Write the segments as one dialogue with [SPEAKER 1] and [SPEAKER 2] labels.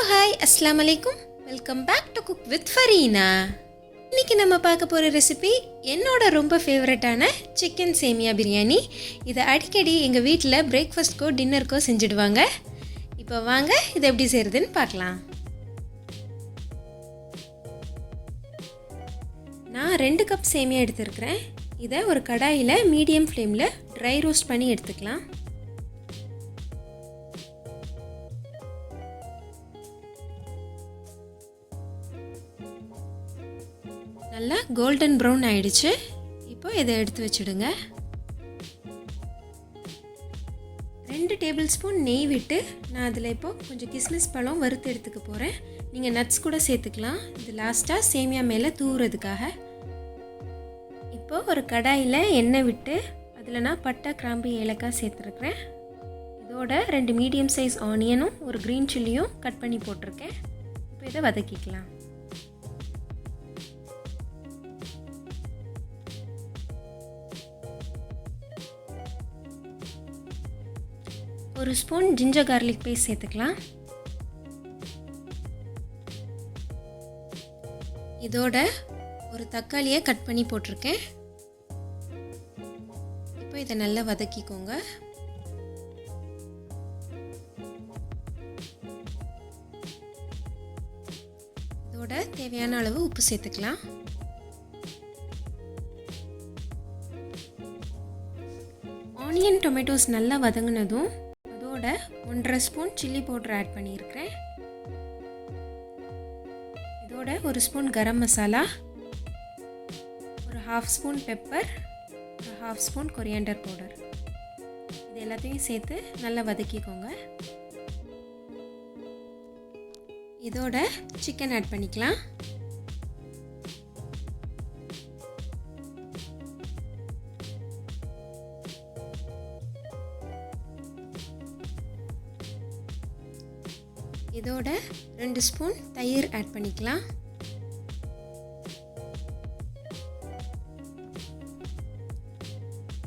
[SPEAKER 1] Hi அஸ்ஸலாமு அலைக்கும். Welcome back to cook with Fareena. இன்றைக்கி நம்ம பார்க்க போகிற ரெசிபி என்னோட ரொம்ப ஃபேவரட்டான சிக்கன் சேமியா பிரியாணி. இதை அடிக்கடி எங்கள் வீட்டில் பிரேக்ஃபாஸ்ட்க்கோ டின்னருக்கோ செஞ்சுடுவாங்க. இப்போ வாங்க இதை எப்படி செய்கிறதுன்னு பார்க்கலாம். நான் 2 கப் சேமியா எடுத்துருக்கிறேன். இதை ஒரு கடாயில் மீடியம் ஃப்ளேமில் ட்ரை ரோஸ்ட் பண்ணி எடுத்துக்கலாம். நல்லா கோல்டன் ப்ரௌன் ஆயிடுச்சு. இப்போ இதை எடுத்து வச்சுடுங்க. 2 டேபிள் ஸ்பூன் நெய் விட்டு நான் அதில் இப்போது கொஞ்சம் கிஸ்மிஸ் பழம் வறுத்து எடுத்துக்க போகிறேன். நீங்கள் நட்ஸ் கூட சேர்த்துக்கலாம். இது லாஸ்ட்டாக சேமியா மேலே தூவுறதுக்காக. இப்போது ஒரு கடாயில் எண்ணெய் விட்டு அதில் நான் பட்டை, கிராம்பு, ஏலக்காய் சேர்த்துருக்குறேன். இதோட 2 மீடியம் சைஸ் ஆனியனும் ஒரு க்ரீன் சில்லியும் கட் பண்ணி போட்டிருக்கேன். இப்போ இதை வதக்கிக்கலாம். ஒரு ஸ்பூன் ஜிஞ்சர் கார்லிக் பேஸ்ட் சேர்த்துக்கலாம். இதோட ஒரு தக்காளியை கட் பண்ணி போட்டிருக்கேன். இப்போ இதை நல்லா வதக்கிக்கோங்க. இதோட தேவையான அளவு உப்பு சேர்த்துக்கலாம். ஆனியன் டொமேட்டோஸ் நல்லா வதங்கினதும் 1.5 ஸ்பூன் சில்லி பவுடர் ஆட் பண்ணியிருக்கிறேன். இதோட 1 ஸ்பூன் கரம் மசாலா, ஒரு 1/2 ஸ்பூன் பெப்பர், ஒரு 1/2 ஸ்பூன் கொரியாண்டர் பவுடர். இது எல்லாத்தையும் சேர்த்து நல்லா வதக்கிக்கோங்க. இதோட சிக்கன் ஆட் பண்ணிக்கலாம். இதோட 2 ஸ்பூன் தயிர் ஆட் பண்ணிக்கலாம்.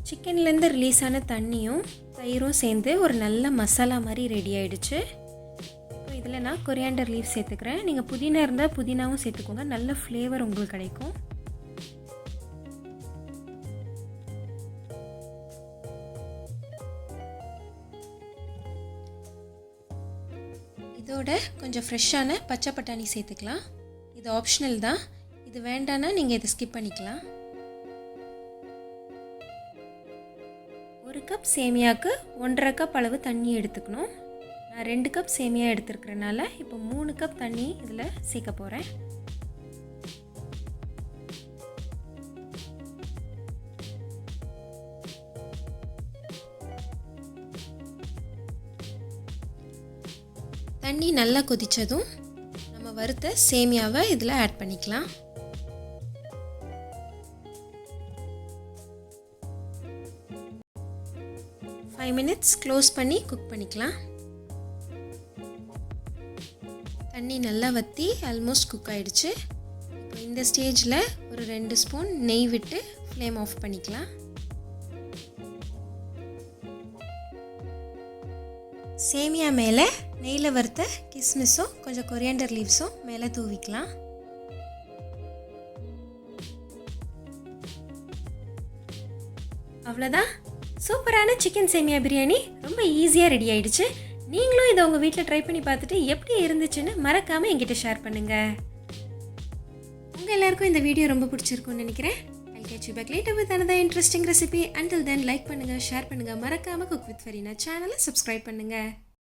[SPEAKER 1] சிக்கன்லேருந்து ரிலீஸ் ஆன தண்ணியும் தயிரும் சேர்ந்து ஒரு நல்ல மசாலா மாதிரி ரெடி ஆகிடுச்சு. இப்போ இதில் நான் கொரியாண்டர் லீவ் சேர்த்துக்கிறேன். நீங்கள் புதினா இருந்தால் புதினாவும் சேர்த்துக்கோங்க. நல்ல ஃப்ளேவர் உங்களுக்கு கிடைக்கும். இதோட கொஞ்சம் ஃப்ரெஷ்ஷான பச்சை பட்டாணி சேர்த்துக்கலாம். இது ஆப்ஷனல் தான். இது வேண்டான்னா நீங்கள் இதை ஸ்கிப் பண்ணிக்கலாம். 1 கப் சேமியாவுக்கு 1.5 கப் அளவு தண்ணி எடுத்துக்கணும். நான் 2 கப் சேமியா எடுத்துருக்கிறனால இப்போ 3 கப் தண்ணி இதில் சேர்க்க போகிறேன். தண்ணி நல்லா கொதித்ததும் நம்ம வறுத்த சேமியாவை இதில் ஆட் பண்ணிக்கலாம். ஃபைவ் மினிட்ஸ் க்ளோஸ் பண்ணி குக் பண்ணிக்கலாம். தண்ணி நல்லா வற்றி ஆல்மோஸ்ட் குக் ஆகிடுச்சு. இப்போ இந்த ஸ்டேஜில் ஒரு 2 ஸ்பூன் நெய் விட்டு ஃப்ளேம் ஆஃப் பண்ணிக்கலாம். சேமியா மேலே நெய்யில் வறுத்த கிஸ்மிஸும் கொஞ்சம் கொரியாண்டர் லீவ்ஸும் மேலே தூவிக்கலாம். அவ்வளோதான், சூப்பரான சிக்கன் சேமியா பிரியாணி ரொம்ப ஈஸியாக ரெடி ஆகிடுச்சு. நீங்களும் இதை உங்கள் வீட்டில் ட்ரை பண்ணி பார்த்துட்டு எப்படி இருந்துச்சுன்னு மறக்காமல் என்கிட்ட ஷேர் பண்ணுங்கள். உங்கள் எல்லாருக்கும் இந்த வீடியோ ரொம்ப பிடிச்சிருக்கும்னு நினைக்கிறேன். I'll catch you back later with another interesting recipe. Until then, like பண்ணுங்கள், ஷேர் பண்ணுங்கள், மறக்காமல் குக் வித் ஃபரீனா சேனலை சப்ஸ்கிரைப் பண்ணுங்கள்.